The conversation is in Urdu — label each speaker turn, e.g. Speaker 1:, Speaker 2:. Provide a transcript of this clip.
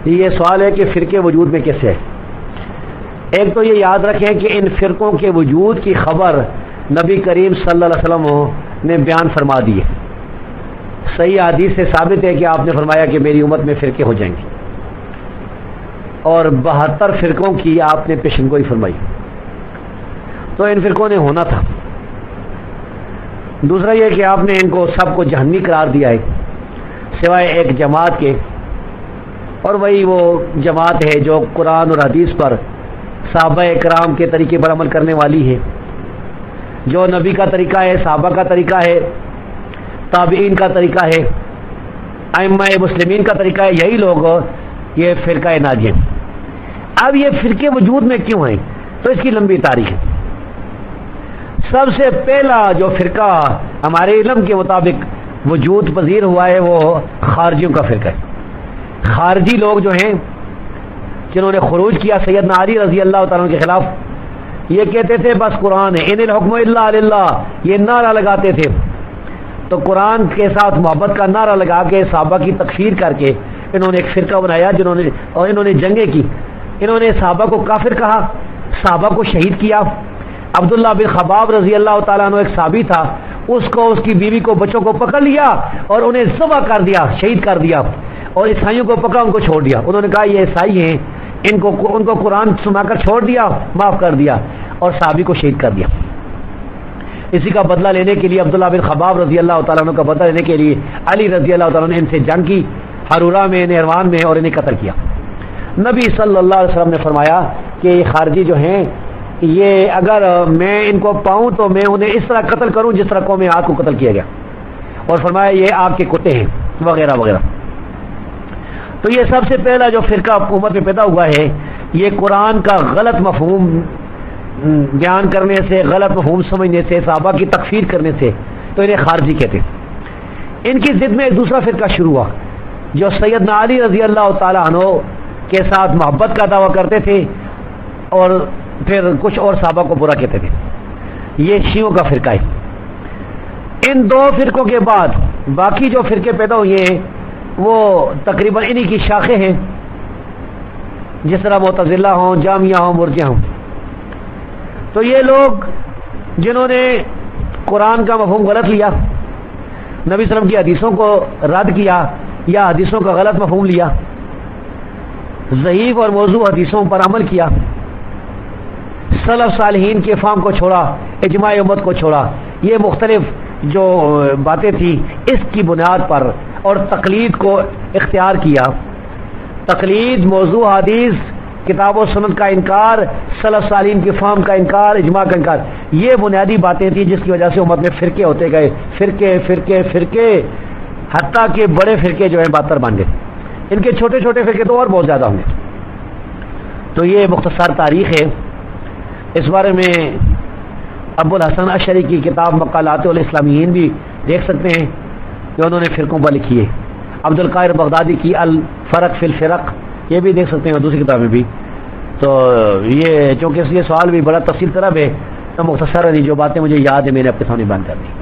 Speaker 1: یہ سوال ہے کہ فرقے وجود میں کیسے ہے؟ ایک تو یہ یاد رکھیں کہ ان فرقوں کے وجود کی خبر نبی کریم صلی اللہ علیہ وسلم نے بیان فرما دی ہے. صحیح حدیث سے ثابت ہے کہ آپ نے فرمایا کہ میری امت میں فرقے ہو جائیں گے، اور 72 فرقوں کی آپ نے پیشن گوئی فرمائی. تو ان فرقوں نے ہونا تھا. دوسرا یہ کہ آپ نے ان کو سب کو جہنمی قرار دیا ہے سوائے ایک جماعت کے، اور وہی وہ جماعت ہے جو قرآن اور حدیث پر صحابہ کرام کے طریقے پر عمل کرنے والی ہے، جو نبی کا طریقہ ہے، صحابہ کا طریقہ ہے، تابعین کا طریقہ ہے، ائمہ مسلمین کا طریقہ ہے. یہی لوگ یہ فرقہ ناجی ہیں. اب یہ فرقے وجود میں کیوں ہیں؟ تو اس کی لمبی تاریخ ہے. سب سے پہلا جو فرقہ ہمارے علم کے مطابق وجود پذیر ہوا ہے وہ خارجیوں کا فرقہ ہے. خارجی لوگ جو ہیں جنہوں نے خروج کیا سیدنا علی رضی اللہ تعالیٰ کے خلاف، یہ کہتے تھے بس قرآن ہے، ان الحکم الا للہ، یہ نعرہ لگاتے تھے. تو قرآن کے ساتھ محبت کا نعرہ لگا کے صحابہ کی تکفیر کر کے انہوں نے ایک فرقہ بنایا انہوں نے جنگیں کی. انہوں نے صحابہ کو کافر کہا، صحابہ کو شہید کیا. عبداللہ بن خباب رضی اللہ تعالیٰ عنہ ایک صحابی تھا، اس کو، اس کی بیوی کو، بچوں کو پکڑ لیا اور انہیں ذبح کر دیا، شہید کر دیا. اور عیسائیوں کو پکڑا، ان کو چھوڑ دیا. انہوں نے کہا یہ عیسائی ہیں، ان کو قرآن سنا کر چھوڑ دیا، معاف کر دیا، اور صحابی کو شہید کر دیا. اسی کا بدلہ لینے کے لیے عبداللہ بن خباب رضی اللہ تعالیٰ عنہ کا بدلہ لینے کے لیے علی رضی اللہ تعالیٰ نے ان سے جنگ کی حرورہ میں، نہروان میں، اور انہیں قتل کیا. نبی صلی اللہ علیہ وسلم نے فرمایا کہ یہ خارجی جو ہیں، یہ اگر میں ان کو پاؤں تو میں انہیں اس طرح قتل کروں جس طرح قوم عاد کو قتل کیا گیا. اور فرمایا یہ آگ کے کتے ہیں وغیرہ وغیرہ. تو یہ سب سے پہلا جو فرقہ امت میں پیدا ہوا ہے، یہ قرآن کا غلط مفہوم بیان کرنے سے، غلط مفہوم سمجھنے سے، صحابہ کی تکفیر کرنے سے، تو انہیں خارجی کہتے ہیں. ان کی ضد میں ایک دوسرا فرقہ شروع ہوا جو سیدنا علی رضی اللہ تعالیٰ عنہ کے ساتھ محبت کا دعویٰ کرتے تھے اور پھر کچھ اور صحابہ کو برا کہتے تھے. یہ شیعوں کا فرقہ ہے. ان دو فرقوں کے بعد باقی جو فرقے پیدا ہوئے ہیں وہ تقریباً انہی کی شاخیں ہیں، جس طرح معتزلہ ہوں، جامعہ ہوں، مرجئہ ہوں. تو یہ لوگ جنہوں نے قرآن کا مفہوم غلط لیا، نبی صلی اللہ علیہ وسلم کی حدیثوں کو رد کیا یا حدیثوں کا غلط مفہوم لیا، ضعیف اور موضوع حدیثوں پر عمل کیا، سلف صالحین کے فہم کو چھوڑا، اجماع امت کو چھوڑا، یہ مختلف جو باتیں تھیں اس کی بنیاد پر، اور تقلید کو اختیار کیا. تقلید، موضوع حدیث، کتاب و سنت کا انکار، سلف صالحین کے فہم کا انکار، اجماع کا انکار، یہ بنیادی باتیں تھیں جس کی وجہ سے امت میں فرقے ہوتے گئے، فرقے فرقے فرقے، حتیٰ کہ بڑے فرقے جو ہیں 72 بن گئے. ان کے چھوٹے چھوٹے فرقے تو اور بہت زیادہ ہوں گے. تو یہ مختصر تاریخ ہے. اس بارے میں ابو الحسن اشعری کی کتاب مقالات الاسلامیین بھی دیکھ سکتے ہیں جو انہوں نے فرقوں پر لکھی ہے. عبد القاہر بغدادی کی الفرق فی الفرق یہ بھی دیکھ سکتے ہیں، اور دوسری کتابیں بھی. تو یہ چونکہ یہ سوال بھی بڑا تفصیل طلب ہے تو مختصر جو باتیں مجھے یاد ہے میں نے آپ کے سامنے بیان کر دی.